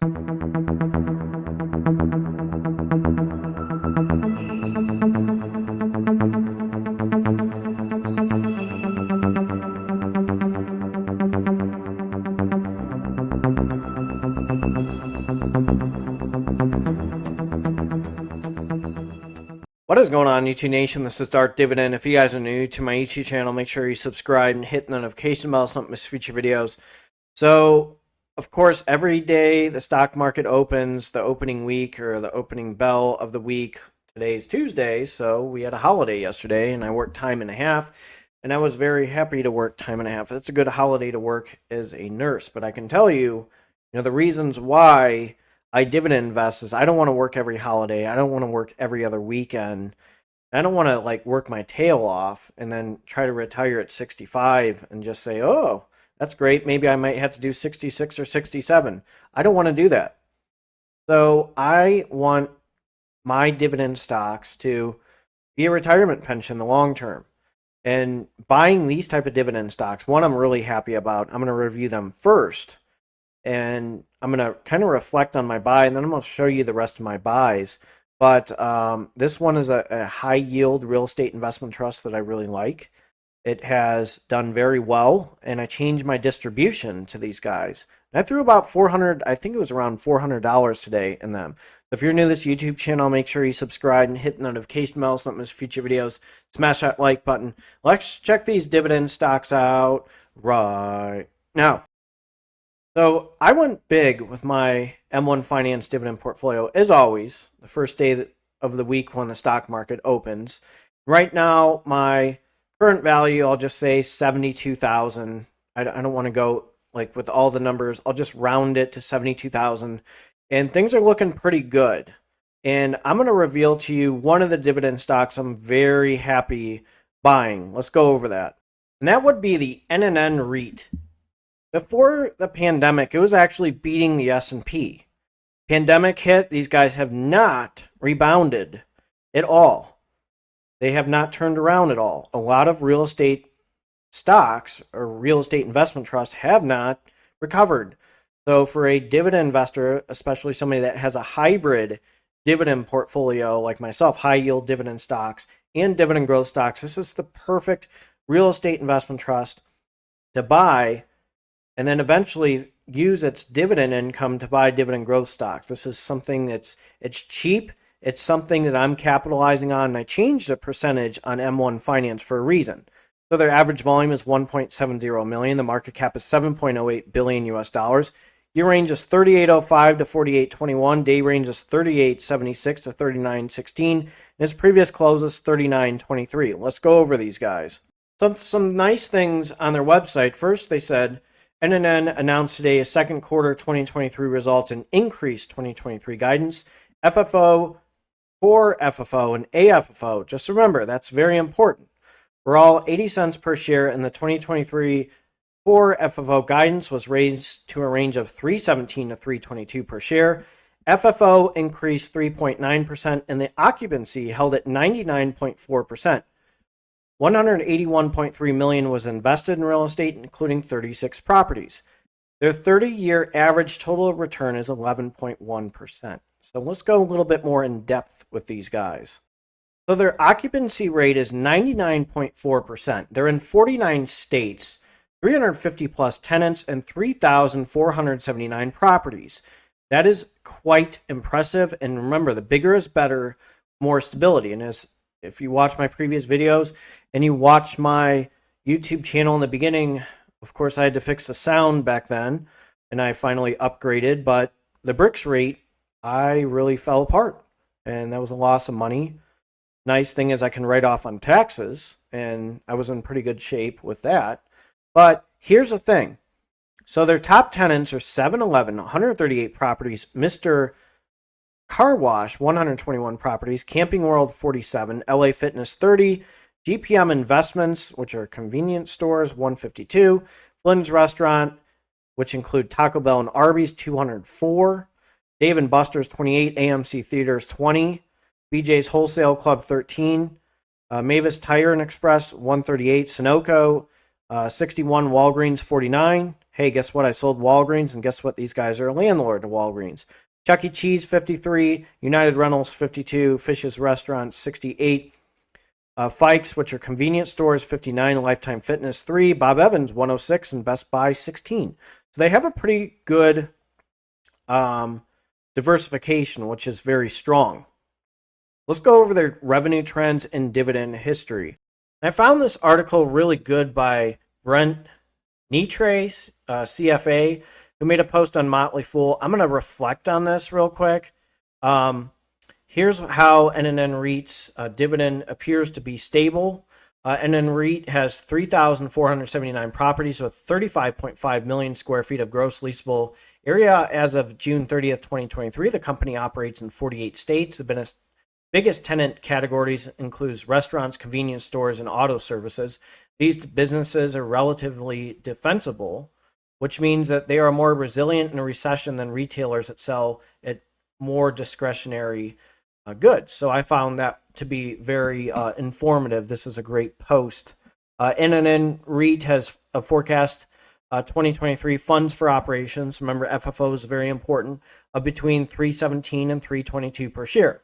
What is going on, YouTube Nation? This is Dark Dividend. If you guys are new to my YouTube channel, make sure you subscribe and hit the notification bell so you don't miss future videos. So, of course, every day the stock market opens, the opening week or the opening bell of the week. Today's Tuesday, so we had a holiday yesterday, and I worked time and a half, and I was very happy to work time and a half. It's a good holiday to work as a nurse, but I can tell you, the reasons why I dividend invest is I don't want to work every holiday. I don't want to work every other weekend. I don't want to work my tail off and then try to retire at 65 and just say, oh, that's great. Maybe I might have to do 66 or 67. I don't want to do that. So I want my dividend stocks to be a retirement pension in the long term. And buying these type of dividend stocks, one I'm really happy about. I'm going to review them first. And I'm going to kind of reflect on my buy, and then I'm going to show you the rest of my buys. But this one is a high yield real estate investment trust that I really like. It has done very well, and I changed my distribution to these guys. And I threw about $400, I think it was around $400 today in them. So if you're new to this YouTube channel, make sure you subscribe and hit the notification bell so you don't miss future videos. Smash that like button. Let's check these dividend stocks out right now. So I went big with my M1 Finance dividend portfolio, as always, the first day of the week when the stock market opens. Right now, my current value, I'll just say 72,000. I don't want to go with all the numbers. I'll just round it to 72,000. And things are looking pretty good. And I'm going to reveal to you one of the dividend stocks I'm very happy buying. Let's go over that. And that would be the NNN REIT. Before the pandemic, it was actually beating the S&P. Pandemic hit, these guys have not rebounded at all. They have not turned around at all. A lot of real estate stocks or real estate investment trusts have not recovered. So for a dividend investor, especially somebody that has a hybrid dividend portfolio like myself, high yield dividend stocks and dividend growth stocks, this is the perfect real estate investment trust to buy and then eventually use its dividend income to buy dividend growth stocks. This is something it's cheap. It's something that I'm capitalizing on, and I changed the percentage on M1 Finance for a reason. So their average volume is 1.70 million. The market cap is 7.08 billion US dollars. Year range is 3805 to 4821. Day range is 3876 to 3916. And its previous close is 3923. Let's go over these guys. Some nice things on their website. First, they said NNN announced today a second quarter 2023 results and increased 2023 guidance. FFO, core FFO, and AFFO. Just remember, that's very important. We're all 80 cents per share, and the 2023 core FFO guidance was raised to a range of 317 to 322 per share. FFO increased 3.9%, and the occupancy held at 99.4%. 181.3 million was invested in real estate, including 36 properties. Their 30-year average total return is 11.1%. So let's go a little bit more in depth with these guys. So their occupancy rate is 99.4%. They're in 49 states, 350 plus tenants, and 3,479 properties. That is quite impressive. And remember, the bigger is better, more stability. And if you watch my previous videos and you watch my YouTube channel in the beginning, of course, I had to fix the sound back then, and I finally upgraded. But the bricks rate, I really fell apart, and that was a loss of money. Nice thing is I can write off on taxes, and I was in pretty good shape with that. But here's the thing. So their top tenants are 7-Eleven, 138 properties, Mr. Car Wash, 121 properties, Camping World, 47, LA Fitness, 30, GPM Investments, which are convenience stores, 152, Flynn's Restaurant, which include Taco Bell and Arby's, 204, Dave & Buster's, 28, AMC Theaters, 20, BJ's Wholesale Club, 13, Mavis Tire and Express, 138, Sunoco, 61, Walgreens, 49, hey, guess what? I sold Walgreens, and guess what? These guys are a landlord to Walgreens. Chuck E. Cheese, 53. United Rentals, 52. Fish's Restaurants, 68. Fikes, which are convenience stores, 59. Lifetime Fitness, 3. Bob Evans, 106. And Best Buy, 16. So they have a pretty good diversification, which is very strong. Let's go over their revenue trends and dividend history. And I found this article really good by Brent Nitre, CFA, who made a post on Motley Fool. I'm going to reflect on this real quick. Here's how NNN REIT's dividend appears to be stable. NNN REIT has 3,479 properties with 35.5 million square feet of gross leasable area as of June 30th, 2023. The company operates in 48 states. The biggest tenant categories includes restaurants, convenience stores, and auto services. These businesses are relatively defensible, which means that they are more resilient in a recession than retailers that sell at more discretionary goods. So I found that to be very informative. This is a great post. NNN REIT has a forecast 2023 funds for operations. Remember, FFO is very important, of between $3.17 and $3.22 per share.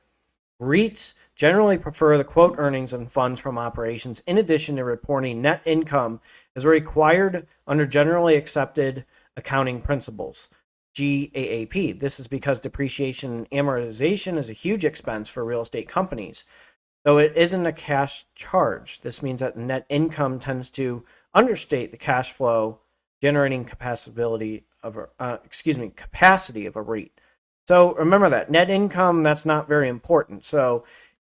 REITs generally prefer the quote earnings and funds from operations in addition to reporting net income as required under generally accepted accounting principles, GAAP. This is because depreciation and amortization is a huge expense for real estate companies. Though it isn't a cash charge, this means that net income tends to understate the cash flow generating capacity of a REIT. So remember that net income, that's not very important. So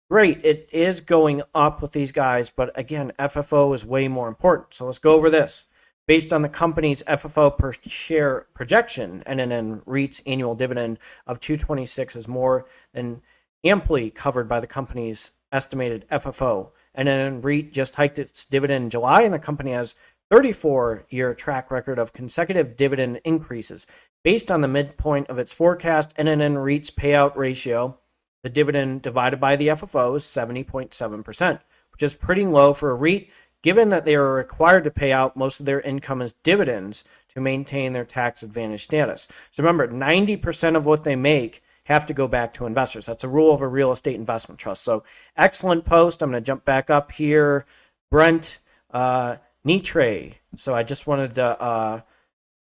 great, it is going up with these guys, but again, FFO is way more important. So let's go over this. Based on the company's FFO per share projection, NNN REIT's annual dividend of $2.26 is more than amply covered by the company's estimated FFO. NNN REIT just hiked its dividend in July, and the company has 34-year track record of consecutive dividend increases. Based on the midpoint of its forecast, NNN REIT's payout ratio, the dividend divided by the FFO, is 70.7%, which is pretty low for a REIT, given that they are required to pay out most of their income as dividends to maintain their tax advantage status. So remember, 90% of what they make have to go back to investors. That's a rule of a real estate investment trust. So excellent post. I'm going to jump back up here. Brent Nitre. So I just wanted to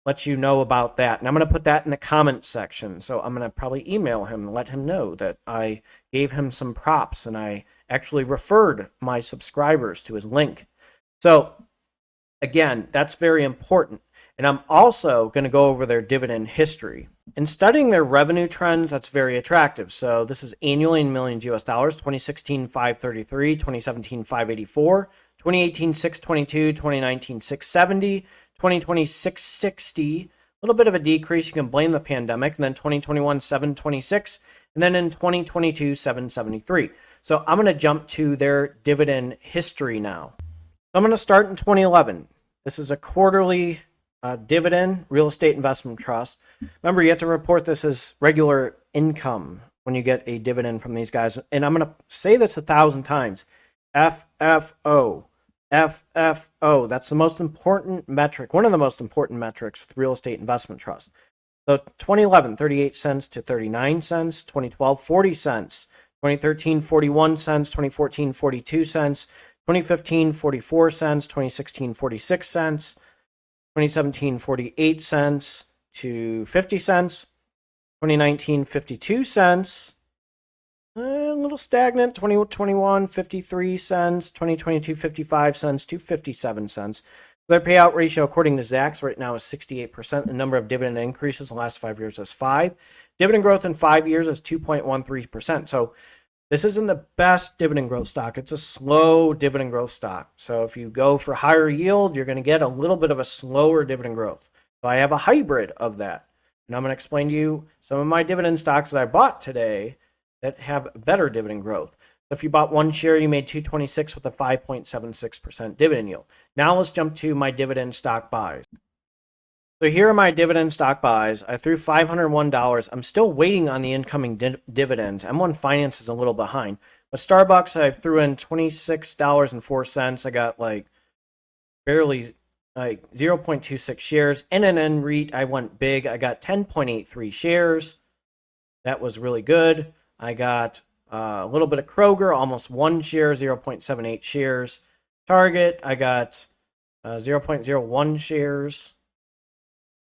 let you know about that. And I'm going to put that in the comments section. So I'm going to probably email him and let him know that I gave him some props and I actually referred my subscribers to his link. So again, that's very important. And I'm also going to go over their dividend history. In studying their revenue trends, that's very attractive. So this is annually in millions US dollars, 2016, 533, 2017, 584, 2018, 622, 2019, 670, 2020, 660, a little bit of a decrease. You can blame the pandemic. And then 2021, 726, and then in 2022, 773. So I'm going to jump to their dividend history now. I'm going to start in 2011. This is a quarterly dividend real estate investment trust. Remember, you have to report this as regular income when you get a dividend from these guys. And I'm going to say this 1,000 times. FFO. FFO. That's the most important metric, one of the most important metrics with real estate investment trust. So 2011, 38 cents to 39 cents. 2012, 40 cents. 2013, 41 cents. 2014, 42 cents. 2015, 44 cents. 2016, 46 cents. 2017, 48 cents to 50 cents. 2019, 52 cents. A little stagnant. 2021, 53 cents. 2022, 55 cents to 57 cents. Their payout ratio, according to Zacks, right now is 68%. The number of dividend increases in the last 5 years is 5. Dividend growth in 5 years is 2.13%. So this isn't the best dividend growth stock. It's a slow dividend growth stock. So if you go for higher yield, you're going to get a little bit of a slower dividend growth. So I have a hybrid of that. And I'm going to explain to you some of my dividend stocks that I bought today that have better dividend growth. So if you bought one share, you made $226 with a 5.76% dividend yield. Now let's jump to my dividend stock buys. So here are my dividend stock buys. I threw $501. I'm still waiting on the incoming dividends. M1 Finance is a little behind. But Starbucks, I threw in $26.04. I got like barely like 0.26 shares. NNN REIT, I went big. I got 10.83 shares. That was really good. I got a little bit of Kroger, almost 1 share, 0.78 shares. Target, I got 0.01 shares.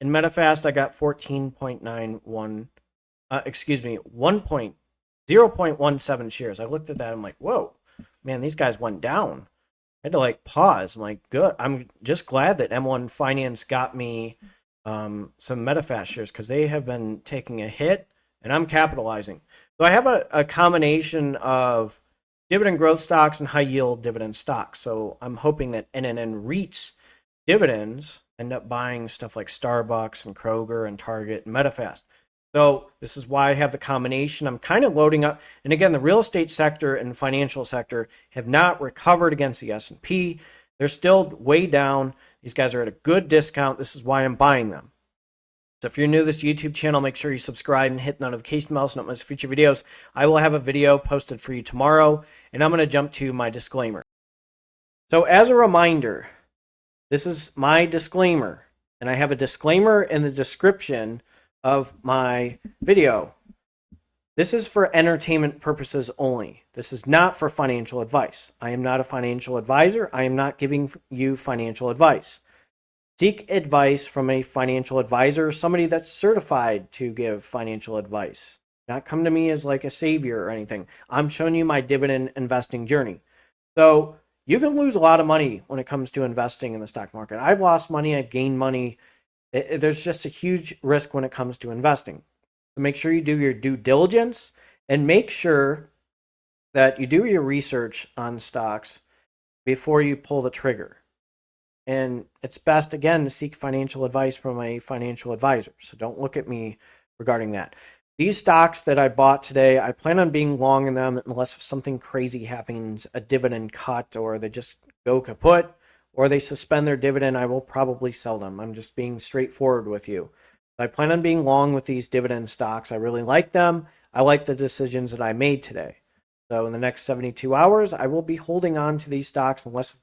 In Medifast, I got 14.91, 0.17 shares. I looked at that, I'm like, whoa, man, these guys went down. I had to like pause. I'm like, good. I'm just glad that M1 Finance got me some Medifast shares because they have been taking a hit and I'm capitalizing. So I have a combination of dividend growth stocks and high yield dividend stocks. So I'm hoping that NNN REITs dividends end up buying stuff like Starbucks and Kroger and Target and Medifast. So this is why I have the combination. I'm kind of loading up. And again, the real estate sector and financial sector have not recovered against the S&P. They're still way down. These guys are at a good discount. This is why I'm buying them. So if you're new to this YouTube channel, make sure you subscribe and hit the notification bell so not miss future videos. I will have a video posted for you tomorrow, and I'm going to jump to my disclaimer. So as a reminder, this is my disclaimer, and I have a disclaimer in the description of my video. This is for entertainment purposes only. This is not for financial advice. I am not a financial advisor. I am not giving you financial advice. Seek advice from a financial advisor, somebody that's certified to give financial advice. Not come to me as like a savior or anything. I'm showing you my dividend investing journey. So you can lose a lot of money when it comes to investing in the stock market. I've lost money. I've gained money. There's just a huge risk when it comes to investing. So make sure you do your due diligence and make sure that you do your research on stocks before you pull the trigger. And it's best, again, to seek financial advice from a financial advisor. So don't look at me regarding that. These stocks that I bought today, I plan on being long in them unless something crazy happens, a dividend cut, or they just go kaput, or they suspend their dividend. I will probably sell them. I'm just being straightforward with you. I plan on being long with these dividend stocks. I really like them. I like the decisions that I made today. So in the next 72 hours, I will be holding on to these stocks unless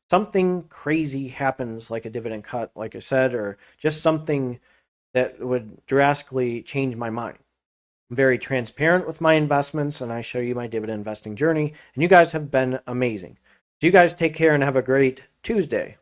something crazy happens, like a dividend cut, like I said, or just something that would drastically change my mind. I'm very transparent with my investments, and I show you my dividend investing journey, and you guys have been amazing. So you guys take care and have a great Tuesday.